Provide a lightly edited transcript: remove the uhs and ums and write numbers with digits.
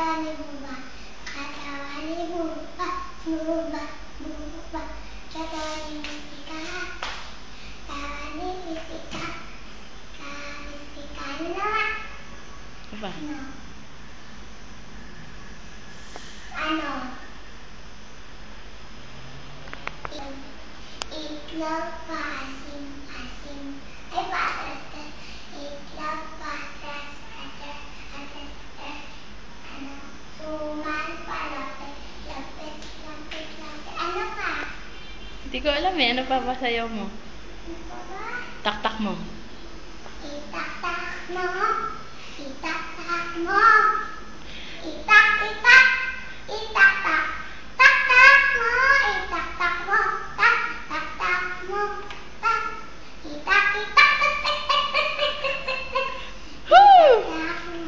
katawan ni Buba. Katawan ni Buba. Buba. Buba. Katawan ni Mistika. Katawan ni Mistika. Mistika. Ano naman? Apa? Ano? Itlog paasim-asim. Ay, patras. Itlog patras. Atras. Ano? Suman palapit. Lapit. Lapit. Lapit. Ano pa? Hindi ko alam eh. Ano pa ba sayaw mo? Ano pa ba? Taktak mo. Itak-tak mo. Itak-tak mo. Itak-itak. Itak-tak. Tak-tak mo. Itak-tak mo. Tak-tak mo. Tak. Itak-itak. Tak-tak-tak. Tak-tak-tak. Woo! Itak-tak mo.